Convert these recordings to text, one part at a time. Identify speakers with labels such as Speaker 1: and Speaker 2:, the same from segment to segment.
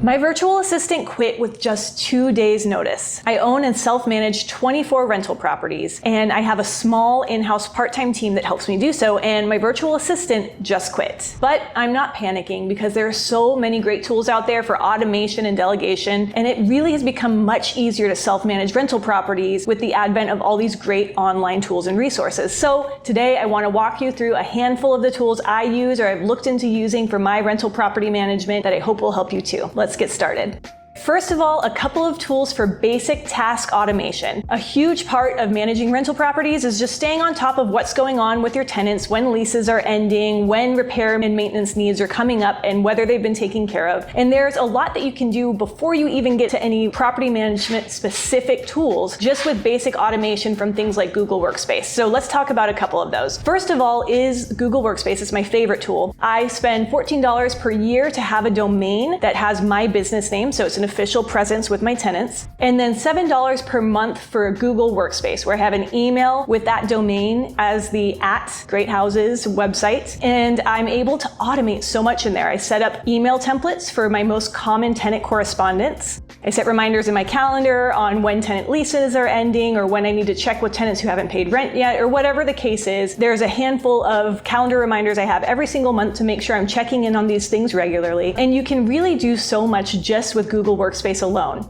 Speaker 1: My virtual assistant quit with just 2 days notice. I own and self-manage 24 rental properties, and I have a small in-house part-time team that helps me do so, and my virtual assistant just quit. But I'm not panicking because there are so many great tools out there for automation and delegation, and it really has become much easier to self-manage rental properties with the advent of all these great online tools and resources. So today I want to walk you through a handful of the tools I use or I've looked into using for my rental property management that I hope will help you too. Let's get started. First of all, a couple of tools for basic task automation. A huge part of managing rental properties is just staying on top of what's going on with your tenants, when leases are ending, when repair and maintenance needs are coming up, and whether they've been taken care of. And there's a lot that you can do before you even get to any property management specific tools, just with basic automation from things like Google Workspace. So let's talk about a couple of those. First of all is Google Workspace. It's my favorite tool. I spend $14 per year to have a domain that has my business name, so it's an official presence with my tenants, and then $7 per month for Google Workspace, where I have an email with that domain as the @GreatHouses website, and I'm able to automate so much in there. I set up email templates for my most common tenant correspondence. I set reminders in my calendar on when tenant leases are ending or when I need to check with tenants who haven't paid rent yet, or whatever the case is. There's a handful of calendar reminders I have every single month to make sure I'm checking in on these things regularly, and you can really do so much just with Google Workspace alone.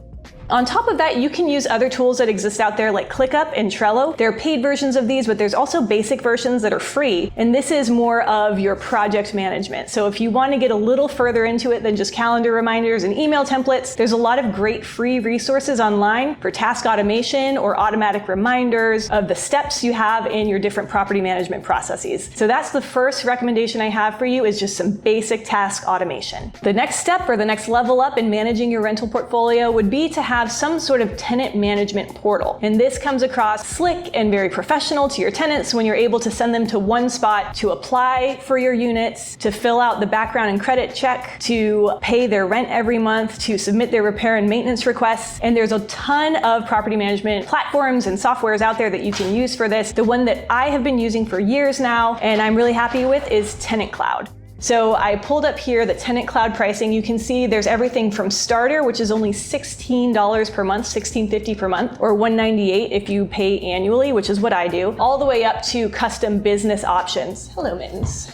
Speaker 1: On top of that, you can use other tools that exist out there like ClickUp and Trello. There are paid versions of these, but there's also basic versions that are free. And this is more of your project management. So if you want to get a little further into it than just calendar reminders and email templates, there's a lot of great free resources online for task automation or automatic reminders of the steps you have in your different property management processes. So that's the first recommendation I have for you, is just some basic task automation. The next step or the next level up in managing your rental portfolio would be to have some sort of tenant management portal. And this comes across slick and very professional to your tenants when you're able to send them to one spot to apply for your units, to fill out the background and credit check, to pay their rent every month, to submit their repair and maintenance requests. And there's a ton of property management platforms and softwares out there that you can use for this. The one that I have been using for years now and I'm really happy with is Tenant Cloud. So I pulled up here the Tenant Cloud pricing. You can see there's everything from starter, which is only $16 per month, $16.50 per month, or $198 if you pay annually, which is what I do, all the way up to custom business options. Hello, Mittens.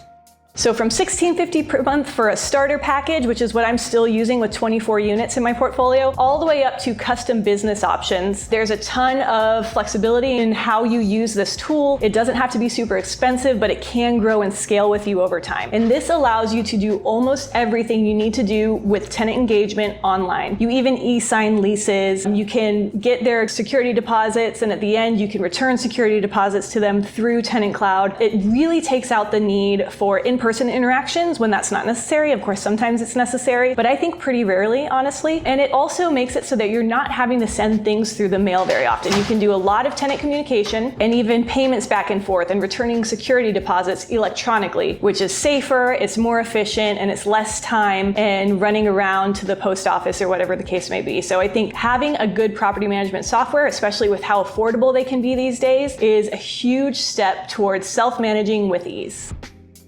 Speaker 1: So from $16.50 per month for a starter package, which is what I'm still using with 24 units in my portfolio, all the way up to custom business options. There's a ton of flexibility in how you use this tool. It doesn't have to be super expensive, but it can grow and scale with you over time. And this allows you to do almost everything you need to do with tenant engagement online. You even e-sign leases. You can get their security deposits, and at the end, you can return security deposits to them through Tenant Cloud. It really takes out the need for in-person interactions when that's not necessary. Of course, sometimes it's necessary, but I think pretty rarely, honestly. And it also makes it so that you're not having to send things through the mail very often. You can do a lot of tenant communication and even payments back and forth and returning security deposits electronically, which is safer, it's more efficient, and it's less time and running around to the post office or whatever the case may be. So I think having a good property management software, especially with how affordable they can be these days, is a huge step towards self-managing with ease.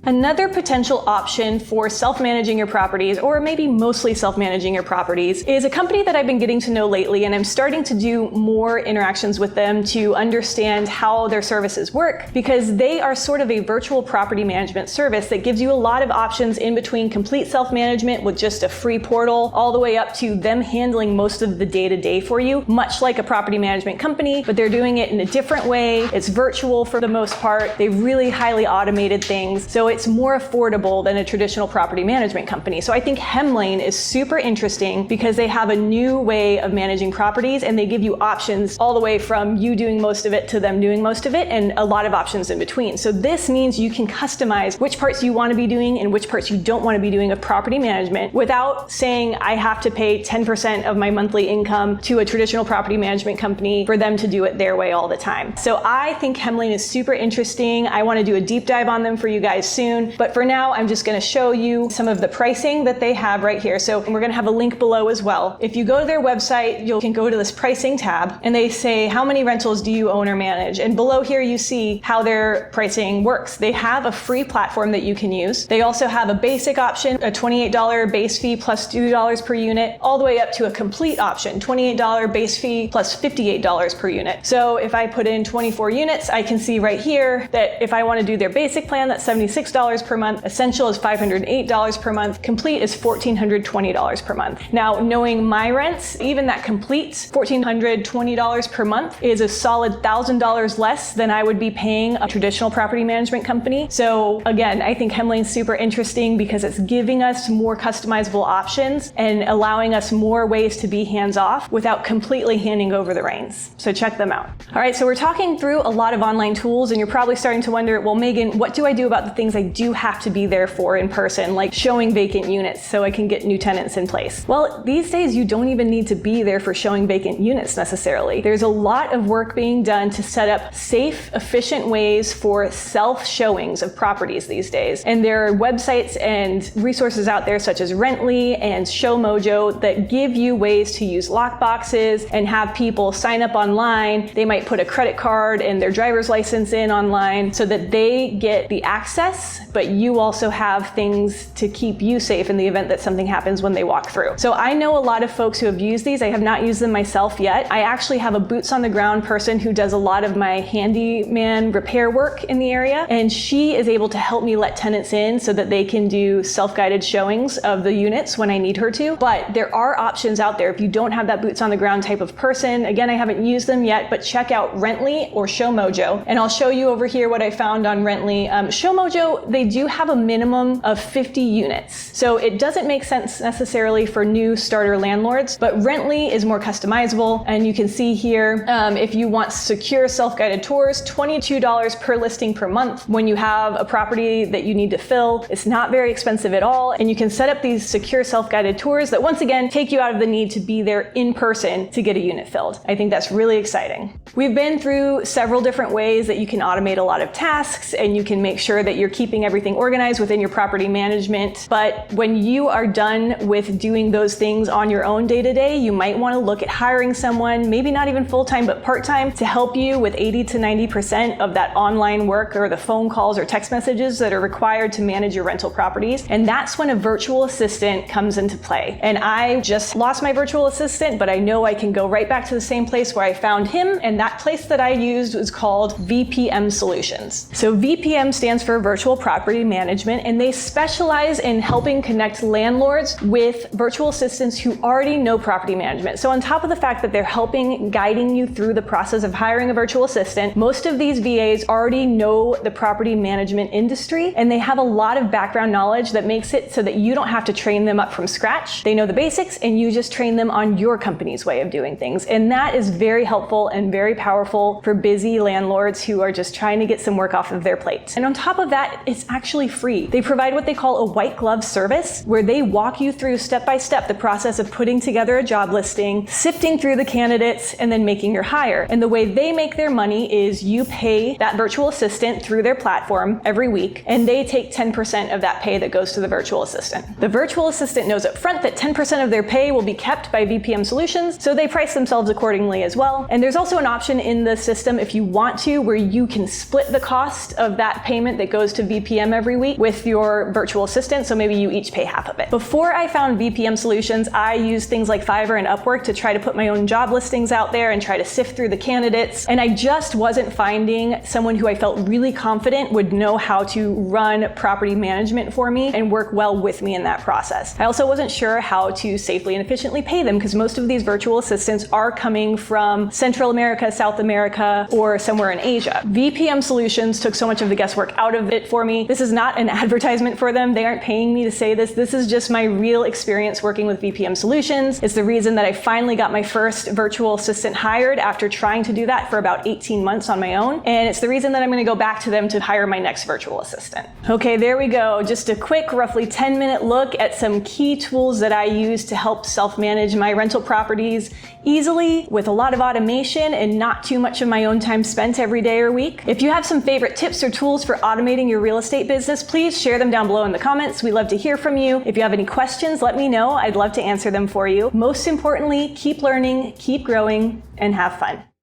Speaker 1: Another potential option for self-managing your properties, or maybe mostly self-managing your properties, is a company that I've been getting to know lately, and I'm starting to do more interactions with them to understand how their services work, because they are sort of a virtual property management service that gives you a lot of options in between complete self-management with just a free portal, all the way up to them handling most of the day-to-day for you, much like a property management company, but they're doing it in a different way. It's virtual for the most part. They really highly automated things. So it's more affordable than a traditional property management company. So I think Hemlane is super interesting because they have a new way of managing properties, and they give you options all the way from you doing most of it to them doing most of it, and a lot of options in between. So this means you can customize which parts you want to be doing and which parts you don't want to be doing of property management without saying I have to pay 10% of my monthly income to a traditional property management company for them to do it their way all the time. So I think Hemlane is super interesting. I want to do a deep dive on them for you guys soon. soon. But for now, I'm just gonna show you some of the pricing that they have right here. So we're gonna have a link below as well. If you go to their website, you can go to this pricing tab and they say, how many rentals do you own or manage? And below here, you see how their pricing works. They have a free platform that you can use. They also have a basic option, a $28 base fee plus $2 per unit, all the way up to a complete option, $28 base fee plus $58 per unit. So if I put in 24 units, I can see right here that if I want to do their basic plan, that's $76 per month, essential is $508 per month, complete is $1,420 per month. Now, knowing my rents, even that complete $1,420 per month is a solid $1,000 less than I would be paying a traditional property management company. So again, I think Hemlane's super interesting because it's giving us more customizable options and allowing us more ways to be hands-off without completely handing over the reins. So check them out. All right, so we're talking through a lot of online tools and you're probably starting to wonder, well, Megan, what do I do about the things I do have to be there for in person, like showing vacant units so I can get new tenants in place? Well, these days you don't even need to be there for showing vacant units necessarily. There's a lot of work being done to set up safe, efficient ways for self-showings of properties these days. And there are websites and resources out there such as Rently and ShowMojo that give you ways to use lockboxes and have people sign up online. They might put a credit card and their driver's license in online so that they get the access, but you also have things to keep you safe in the event that something happens when they walk through. So I know a lot of folks who have used these. I have not used them myself yet. I actually have a boots on the ground person who does a lot of my handyman repair work in the area, and she is able to help me let tenants in so that they can do self-guided showings of the units when I need her to. But there are options out there if you don't have that boots on the ground type of person. Again, I haven't used them yet, but check out Rently or ShowMojo, and I'll show you over here what I found on Rently. ShowMojo, they do have a minimum of 50 units, so it doesn't make sense necessarily for new starter landlords, but Rently is more customizable, and you can see here if you want secure self-guided tours, $22 per listing per month. When you have a property that you need to fill, it's not very expensive at all, and you can set up these secure self-guided tours that once again take you out of the need to be there in person to get a unit filled. I think that's really exciting. We've been through several different ways that you can automate a lot of tasks and you can make sure that you're keeping everything organized within your property management. But when you are done with doing those things on your own day-to-day, you might want to look at hiring someone, maybe not even full-time, but part-time, to help you with 80 to 90% of that online work or the phone calls or text messages that are required to manage your rental properties. And that's when a virtual assistant comes into play. And I just lost my virtual assistant, but I know I can go right back to the same place where I found him. And that place that I used was called VPM Solutions. So VPM stands for Virtual Property Management, and they specialize in helping connect landlords with virtual assistants who already know property management. So on top of the fact that they're helping, guiding you through the process of hiring a virtual assistant, most of these VAs already know the property management industry, and they have a lot of background knowledge that makes it so that you don't have to train them up from scratch. They know the basics, and you just train them on your company's way of doing things. And that is very helpful and very powerful for busy landlords who are just trying to get some work off of their plate. And on top of that, it's actually free. They provide what they call a white glove service, where they walk you through step by step the process of putting together a job listing, sifting through the candidates, and then making your hire. And the way they make their money is you pay that virtual assistant through their platform every week, and they take 10% of that pay that goes to the virtual assistant. The virtual assistant knows up front that 10% of their pay will be kept by VPM Solutions, so they price themselves accordingly as well. And there's also an option in the system, if you want to, where you can split the cost of that payment that goes to VPM every week with your virtual assistant, so maybe you each pay half of it. Before I found VPM Solutions, I used things like Fiverr and Upwork to try to put my own job listings out there and try to sift through the candidates, and I just wasn't finding someone who I felt really confident would know how to run property management for me and work well with me in that process. I also wasn't sure how to safely and efficiently pay them, because most of these virtual assistants are coming from Central America, South America, or somewhere in Asia. VPM Solutions took so much of the guesswork out of it for me. This is not an advertisement for them. They aren't paying me to say this. This is just my real experience working with VPM Solutions. It's the reason that I finally got my first virtual assistant hired after trying to do that for about 18 months on my own. And it's the reason that I'm going to go back to them to hire my next virtual assistant. Okay, there we go. Just a quick, roughly 10-minute look at some key tools that I use to help self-manage my rental properties easily with a lot of automation and not too much of my own time spent every day or week. If you have some favorite tips or tools for automating your real real estate business, please share them down below in the comments. We love to hear from you. If you have any questions, let me know. I'd love to answer them for you. Most importantly, keep learning, keep growing, and have fun.